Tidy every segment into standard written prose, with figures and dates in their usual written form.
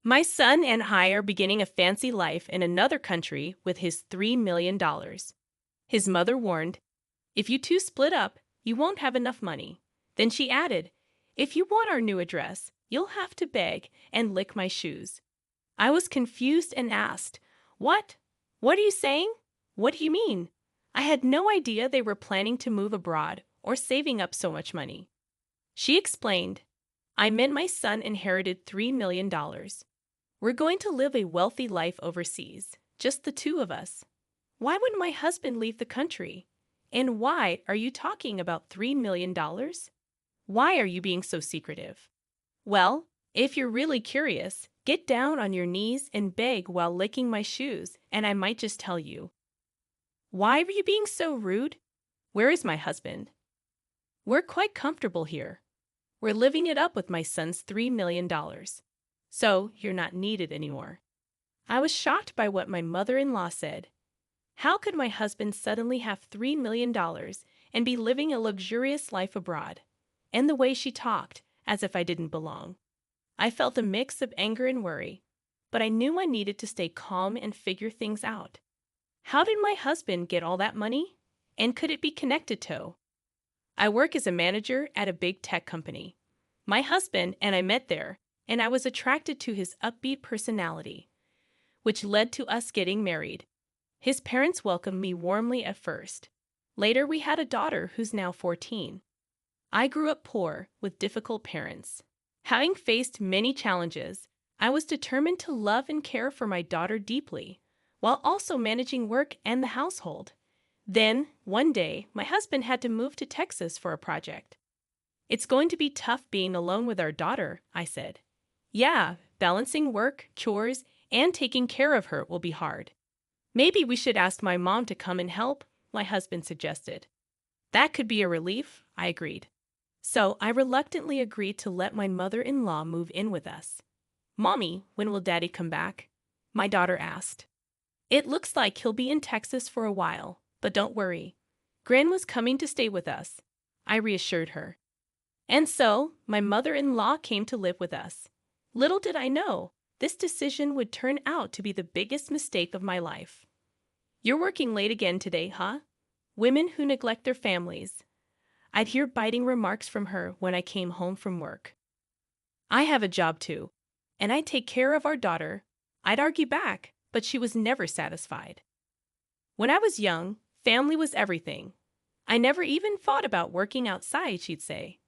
My son and I are beginning a fancy life in another country with his $3 million. His mother warned, "If you two split up, you won't have enough money." Then she added, "If you want our new address, you'll have to beg and lick my shoes." I was confused and asked, "What? What are you saying? What do you mean?" I had no idea they were planning to move abroad or saving up so much money. She explained, "I meant my son inherited $3 million. We're going to live a wealthy life overseas, just the two of us. Why would my husband leave the country? And why are you talking about $3 million? Why are you being so secretive?" Well, if you're really curious, get down on your knees and beg while licking my shoes, and I might just tell you. Why are you being so rude? Where is my husband? We're quite comfortable here. We're living it up with my son's $3 million. So you're not needed anymore. I was shocked by what my mother-in-law said. How could my husband suddenly have $3 million and be living a luxurious life abroad? And the way she talked, as if I didn't belong. I felt a mix of anger and worry, but I knew I needed to stay calm and figure things out. How did my husband get all that money? And could it be connected to? I work as a manager at a big tech company. My husband and I met there, and I was attracted to his upbeat personality, which led to us getting married. His parents welcomed me warmly at first. Later, we had a daughter who's now 14. I grew up poor with difficult parents. Having faced many challenges, I was determined to love and care for my daughter deeply, while also managing work and the household. Then, one day, my husband had to move to Texas for a project. "It's going to be tough being alone with our daughter," I said. "Yeah, balancing work, chores, and taking care of her will be hard." "Maybe we should ask my mom to come and help," my husband suggested. "That could be a relief," I agreed. So I reluctantly agreed to let my mother-in-law move in with us. "Mommy, when will Daddy come back?" my daughter asked. "It looks like he'll be in Texas for a while, but don't worry. Gran was coming to stay with us," I reassured her. And so, my mother-in-law came to live with us. Little did I know, this decision would turn out to be the biggest mistake of my life. "You're working late again today, huh? Women who neglect their families." I'd hear biting remarks from her when I came home from work. "I have a job too, and I take care of our daughter." I'd argue back, but she was never satisfied. "When I was young, family was everything. I never even thought about working outside," she'd say.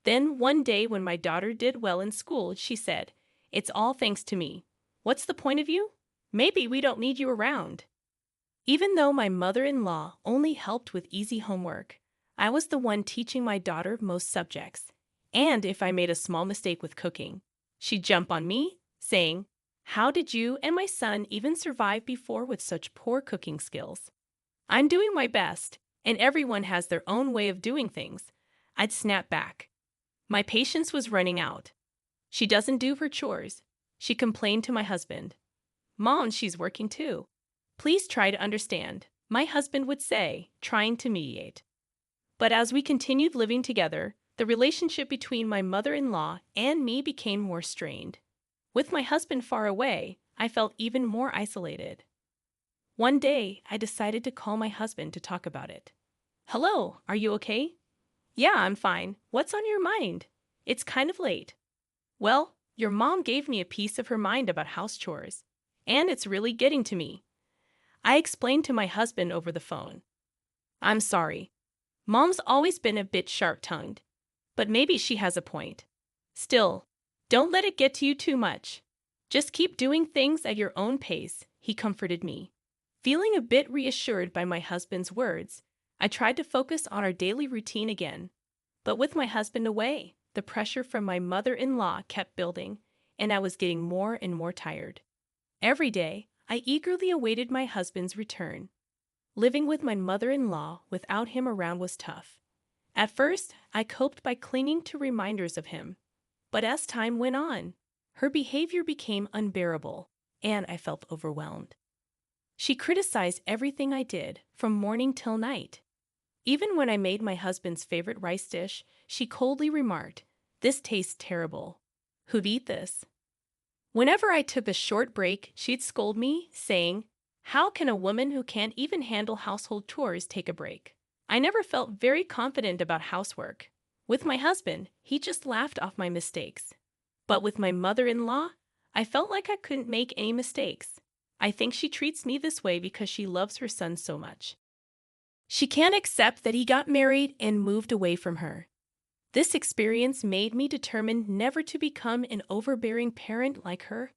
Then one day when my daughter did well in school, she said, "It's all thanks to me. What's the point of you? Maybe we don't need you around." Even though my mother-in-law only helped with easy homework, I was the one teaching my daughter most subjects. And if I made a small mistake with cooking, she'd jump on me, saying, "How did you and my son even survive before with such poor cooking skills?" "I'm doing my best, and everyone has their own way of doing things," I'd snap back. My patience was running out. "She doesn't do her chores," she complained to my husband. "Mom, she's working too. Please try to understand," my husband would say, trying to mediate. But as we continued living together, the relationship between my mother-in-law and me became more strained. With my husband far away, I felt even more isolated. One day, I decided to call my husband to talk about it. "Hello, are you okay?" "Yeah, I'm fine. What's on your mind? It's kind of late." "Well, your mom gave me a piece of her mind about house chores, and it's really getting to me." I explained to my husband over the phone. "I'm sorry. Mom's always been a bit sharp-tongued, but maybe she has a point. Still, don't let it get to you too much. Just keep doing things at your own pace," he comforted me. Feeling a bit reassured by my husband's words, I tried to focus on our daily routine again. But with my husband away, the pressure from my mother-in-law kept building, and I was getting more and more tired. Every day, I eagerly awaited my husband's return. Living with my mother-in-law without him around was tough. At first, I coped by clinging to reminders of him. But as time went on, her behavior became unbearable, and I felt overwhelmed. She criticized everything I did, from morning till night. Even when I made my husband's favorite rice dish, she coldly remarked, "This tastes terrible. Who'd eat this?" Whenever I took a short break, she'd scold me, saying, "How can a woman who can't even handle household chores take a break?" I never felt very confident about housework. With my husband, he just laughed off my mistakes. But with my mother-in-law, I felt like I couldn't make any mistakes. I think she treats me this way because she loves her son so much. She can't accept that he got married and moved away from her. This experience made me determined never to become an overbearing parent like her.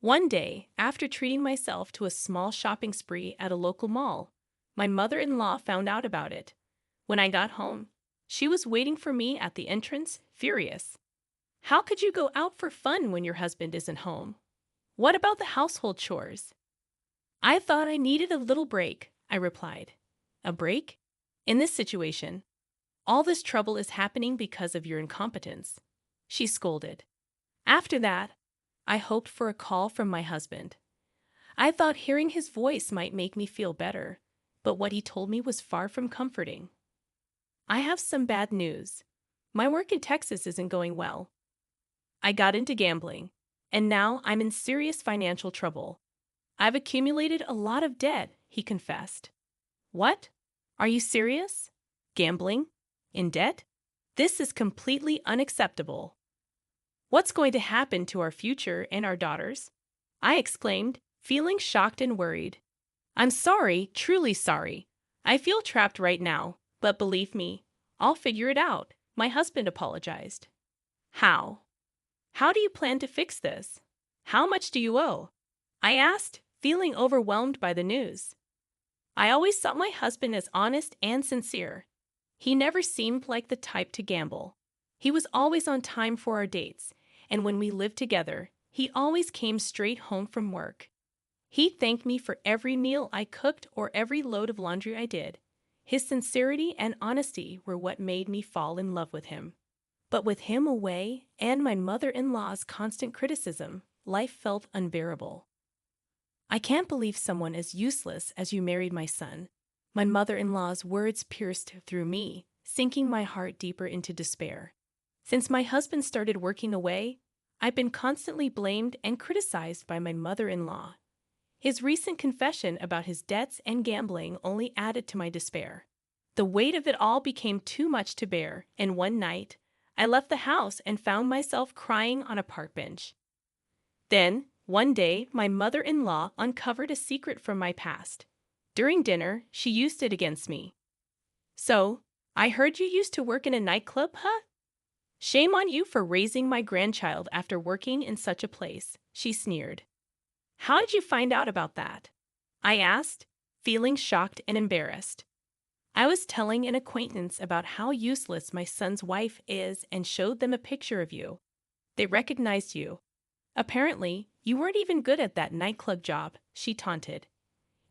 One day, after treating myself to a small shopping spree at a local mall, my mother-in-law found out about it. When I got home, she was waiting for me at the entrance, furious. "How could you go out for fun when your husband isn't home? What about the household chores?" "I thought I needed a little break," I replied. "A break? In this situation, all this trouble is happening because of your incompetence," she scolded. After that, I hoped for a call from my husband. I thought hearing his voice might make me feel better, but what he told me was far from comforting. I have some bad news. My work in Texas isn't going well. I got into gambling, and now I'm in serious financial trouble. I've accumulated a lot of debt, he confessed. What? Are you serious? Gambling? In debt? This is completely unacceptable. What's going to happen to our future and our daughters? I exclaimed, feeling shocked and worried. "I'm sorry, truly sorry. I feel trapped right now, but believe me, I'll figure it out," my husband apologized. "How? How do you plan to fix this? How much do you owe?" I asked, feeling overwhelmed by the news. I always saw my husband as honest and sincere. He never seemed like the type to gamble. He was always on time for our dates, and when we lived together, he always came straight home from work. He thanked me for every meal I cooked or every load of laundry I did. His sincerity and honesty were what made me fall in love with him. But with him away and my mother-in-law's constant criticism, life felt unbearable. "I can't believe someone as useless as you married my son." My mother-in-law's words pierced through me, sinking my heart deeper into despair. Since my husband started working away, I've been constantly blamed and criticized by my mother-in-law. His recent confession about his debts and gambling only added to my despair. The weight of it all became too much to bear, and one night, I left the house and found myself crying on a park bench. Then, one day, my mother-in-law uncovered a secret from my past. During dinner, she used it against me. "So, I heard you used to work in a nightclub, huh? Shame on you for raising my grandchild after working in such a place," she sneered. "How did you find out about that?" I asked, feeling shocked and embarrassed. I was telling an acquaintance about how useless my son's wife is and showed them a picture of you. They recognized you. "Apparently, you weren't even good at that nightclub job," she taunted.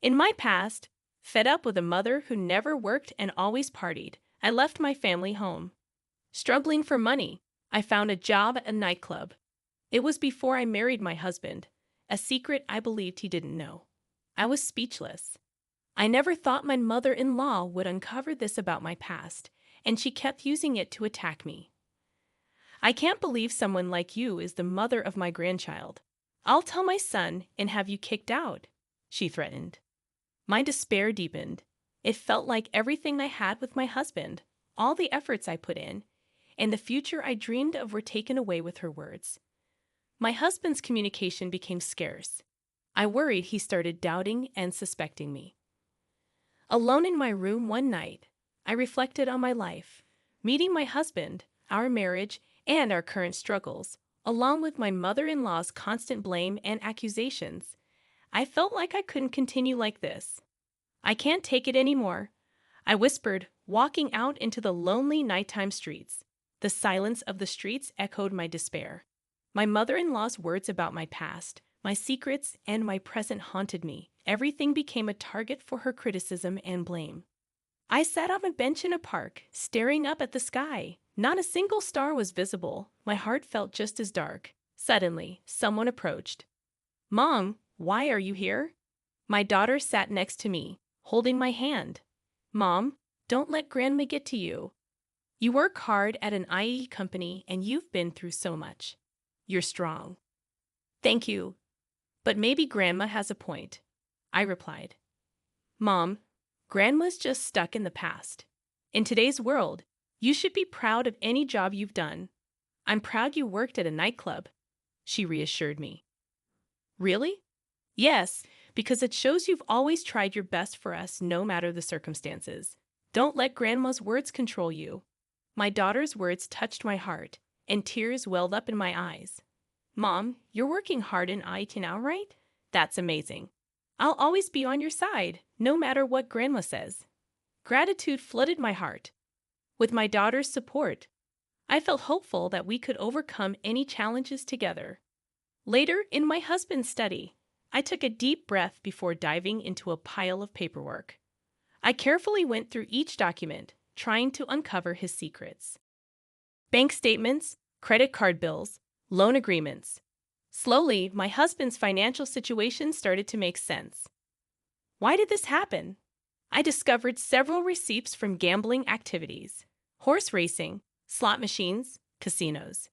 In my past, fed up with a mother who never worked and always partied, I left my family home. Struggling for money, I found a job at a nightclub. It was before I married my husband, a secret I believed he didn't know. I was speechless. I never thought my mother-in-law would uncover this about my past, and she kept using it to attack me. "I can't believe someone like you is the mother of my grandchild. I'll tell my son and have you kicked out," she threatened. My despair deepened. It felt like everything I had with my husband, all the efforts I put in, and the future I dreamed of were taken away with her words. My husband's communication became scarce. I worried he started doubting and suspecting me. Alone in my room one night, I reflected on my life, meeting my husband, our marriage, and our current struggles, along with my mother-in-law's constant blame and accusations. I felt like I couldn't continue like this. "I can't take it anymore," I whispered, walking out into the lonely nighttime streets. The silence of the streets echoed my despair. My mother-in-law's words about my past, my secrets, and my present haunted me. Everything became a target for her criticism and blame. I sat on a bench in a park, staring up at the sky. Not a single star was visible. My heart felt just as dark. Suddenly, someone approached. "Mom, why are you here?" My daughter sat next to me, holding my hand. "Mom, don't let Grandma get to you. You work hard at an IE company and you've been through so much. You're strong." Thank you, but maybe Grandma has a point, I replied. Mom, Grandma's just stuck in the past. In today's world, you should be proud of any job you've done. I'm proud you worked at a nightclub, she reassured me. Really? Yes, because it shows you've always tried your best for us no matter the circumstances. Don't let Grandma's words control you. My daughter's words touched my heart, and tears welled up in my eyes. Mom, you're working hard in IT now, right? That's amazing. I'll always be on your side, no matter what Grandma says. Gratitude flooded my heart. With my daughter's support, I felt hopeful that we could overcome any challenges together. Later, in my husband's study, I took a deep breath before diving into a pile of paperwork. I carefully went through each document, trying to uncover his secrets. Bank statements, credit card bills, loan agreements. Slowly, my husband's financial situation started to make sense. Why did this happen? I discovered several receipts from gambling activities, horse racing, slot machines, casinos.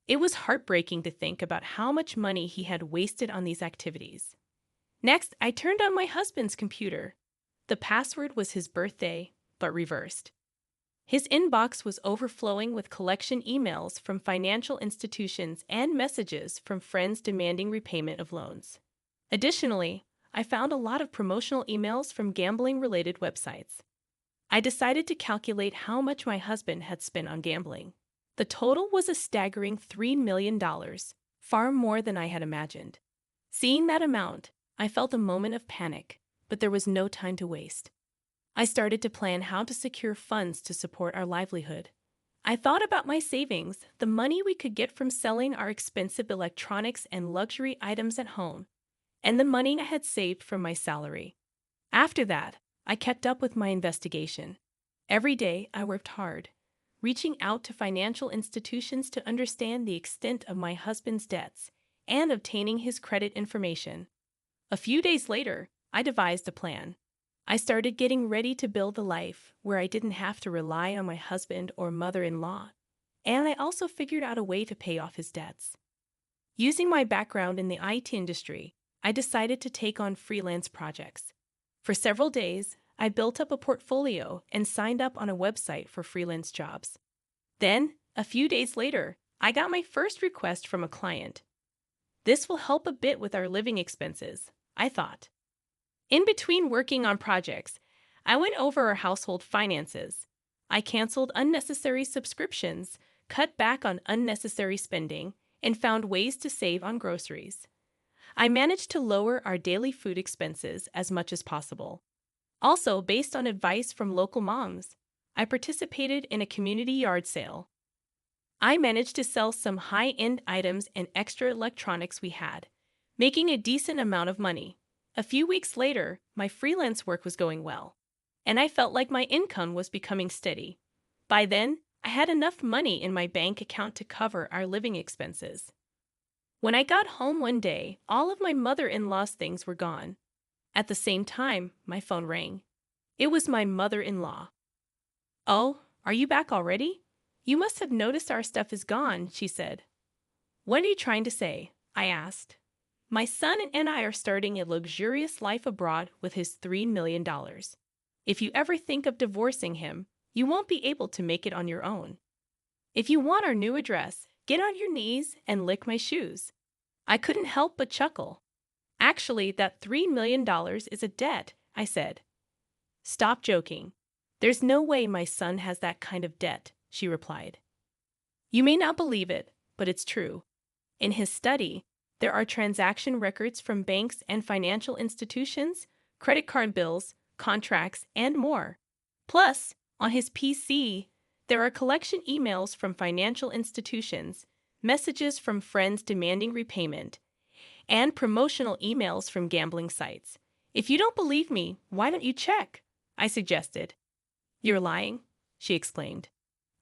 It was heartbreaking to think about how much money he had wasted on these activities. Next, I turned on my husband's computer. The password was his birthday, but reversed. His inbox was overflowing with collection emails from financial institutions and messages from friends demanding repayment of loans. Additionally, I found a lot of promotional emails from gambling-related websites. I decided to calculate how much my husband had spent on gambling. The total was a staggering $3 million, far more than I had imagined. Seeing that amount, I felt a moment of panic, but there was no time to waste. I started to plan how to secure funds to support our livelihood. I thought about my savings, the money we could get from selling our expensive electronics and luxury items at home, and the money I had saved from my salary. After that, I kept up with my investigation. Every day, I worked hard, reaching out to financial institutions to understand the extent of my husband's debts and obtaining his credit information. A few days later, I devised a plan. I started getting ready to build a life where I didn't have to rely on my husband or mother-in-law, and I also figured out a way to pay off his debts. Using my background in the IT industry, I decided to take on freelance projects. For several days, I built up a portfolio and signed up on a website for freelance jobs. Then, a few days later, I got my first request from a client. This will help a bit with our living expenses, I thought. In between working on projects, I went over our household finances. I canceled unnecessary subscriptions, cut back on unnecessary spending, and found ways to save on groceries. I managed to lower our daily food expenses as much as possible. Also, based on advice from local moms, I participated in a community yard sale. I managed to sell some high-end items and extra electronics we had, making a decent amount of money. A few weeks later, my freelance work was going well, and I felt like my income was becoming steady. By then, I had enough money in my bank account to cover our living expenses. When I got home one day, all of my mother-in-law's things were gone. At the same time, my phone rang. It was my mother-in-law. "Oh, are you back already? You must have noticed our stuff is gone," she said. "What are you trying to say?" I asked. "My son and I are starting a luxurious life abroad with his $3 million. If you ever think of divorcing him, you won't be able to make it on your own. If you want our new address, get on your knees and lick my shoes." I couldn't help but chuckle. "Actually, that $3 million is a debt," I said. "Stop joking. There's no way my son has that kind of debt," she replied. You may not believe it, but it's true. In his study, there are transaction records from banks and financial institutions, credit card bills, contracts, and more. Plus, on his PC, there are collection emails from financial institutions, messages from friends demanding repayment, and promotional emails from gambling sites. "If you don't believe me, why don't you check?" I suggested. "You're lying," she exclaimed.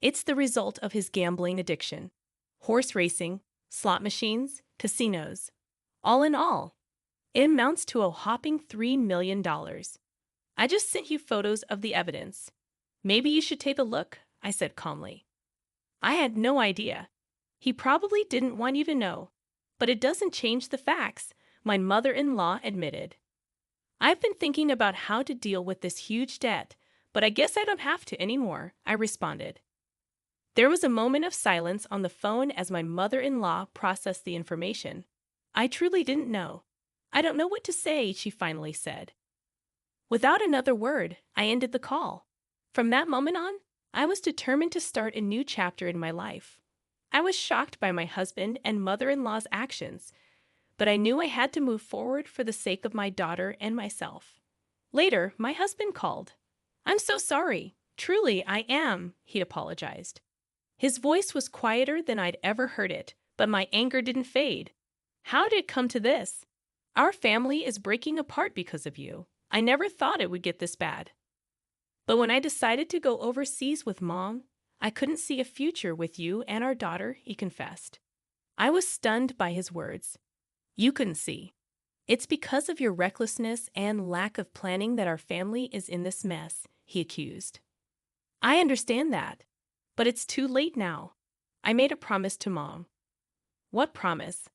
"It's the result of his gambling addiction. Horse racing, slot machines, casinos. All in all, it amounts to a whopping $3 million. I just sent you photos of the evidence. Maybe you should take a look," I said calmly. "I had no idea. He probably didn't want you to know. But it doesn't change the facts, my mother-in-law admitted. I've been thinking about how to deal with this huge debt, but I guess I don't have to anymore, I responded. There was a moment of silence on the phone as my mother-in-law processed the information. I truly didn't know. I don't know what to say, she finally said. Without another word, I ended the call. From that moment on, I was determined to start a new chapter in my life. I was shocked by my husband and mother-in-law's actions, but I knew I had to move forward for the sake of my daughter and myself. Later, my husband called. "I'm so sorry. Truly, I am," he apologized. His voice was quieter than I'd ever heard it, but my anger didn't fade. "How did it come to this? Our family is breaking apart because of you. I never thought it would get this bad. But when I decided to go overseas with Mom, I couldn't see a future with you and our daughter," he confessed. I was stunned by his words. "You couldn't see. It's because of your recklessness and lack of planning that our family is in this mess," he accused. "I understand that, but it's too late now. I made a promise to Mom." "What promise?"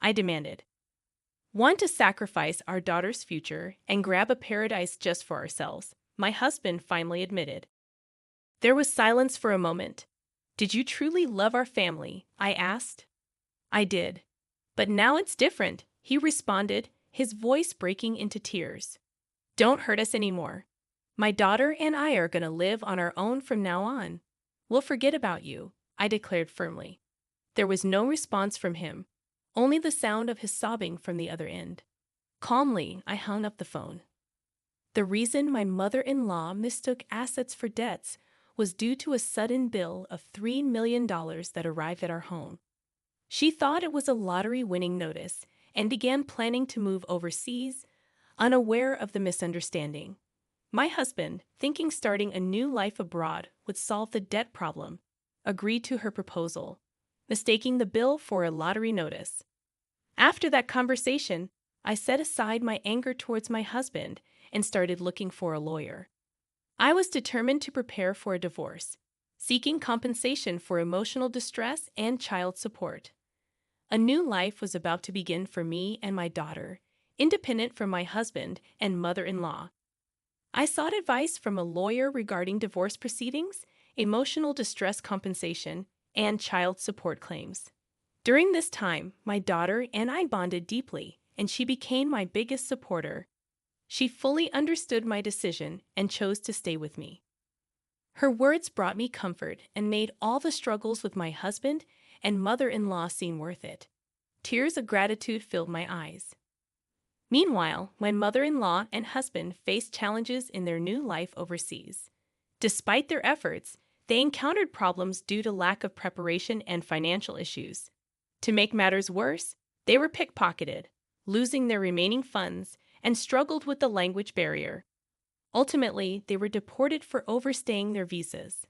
I demanded. "Want to sacrifice our daughter's future and grab a paradise just for ourselves," my husband finally admitted. There was silence for a moment. "Did you truly love our family?" I asked. "I did. But now it's different," he responded, his voice breaking into tears. "Don't hurt us anymore. My daughter and I are going to live on our own from now on. We'll forget about you," I declared firmly. There was no response from him, only the sound of his sobbing from the other end. Calmly, I hung up the phone. The reason my mother-in-law mistook assets for debts was due to a sudden bill of $3 million that arrived at our home. She thought it was a lottery-winning notice and began planning to move overseas, unaware of the misunderstanding. My husband, thinking starting a new life abroad would solve the debt problem, agreed to her proposal, mistaking the bill for a lottery notice. After that conversation, I set aside my anger towards my husband and started looking for a lawyer. I was determined to prepare for a divorce, seeking compensation for emotional distress and child support. A new life was about to begin for me and my daughter, independent from my husband and mother-in-law. I sought advice from a lawyer regarding divorce proceedings, emotional distress compensation, and child support claims. During this time, my daughter and I bonded deeply, and she became my biggest supporter. She fully understood my decision and chose to stay with me. Her words brought me comfort and made all the struggles with my husband and mother-in-law seem worth it. Tears of gratitude filled my eyes. Meanwhile, my mother-in-law and husband faced challenges in their new life overseas. Despite their efforts, they encountered problems due to lack of preparation and financial issues. To make matters worse, they were pickpocketed, losing their remaining funds, and struggled with the language barrier. Ultimately, they were deported for overstaying their visas.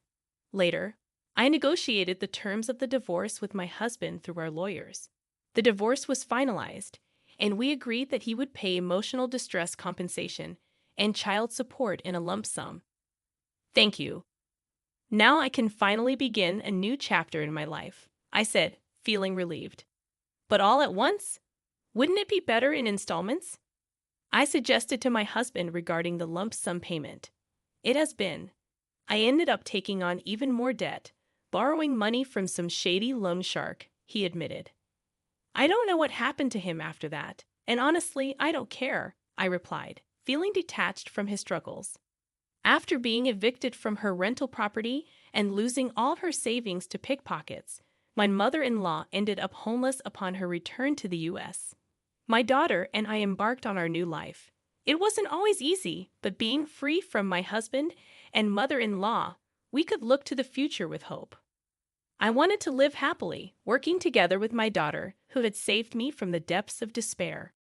Later, I negotiated the terms of the divorce with my husband through our lawyers. The divorce was finalized, and we agreed that he would pay emotional distress compensation and child support in a lump sum. "Thank you. Now I can finally begin a new chapter in my life," I said, feeling relieved. "But all at once? Wouldn't it be better in installments?" I suggested to my husband regarding the lump sum payment. "It has been. I ended up taking on even more debt, borrowing money from some shady loan shark," he admitted. "I don't know what happened to him after that, and honestly, I don't care," I replied, feeling detached from his struggles. After being evicted from her rental property and losing all her savings to pickpockets, my mother-in-law ended up homeless upon her return to the U.S. My daughter and I embarked on our new life. It wasn't always easy, but being free from my husband and mother-in-law, we could look to the future with hope. I wanted to live happily, working together with my daughter, who had saved me from the depths of despair.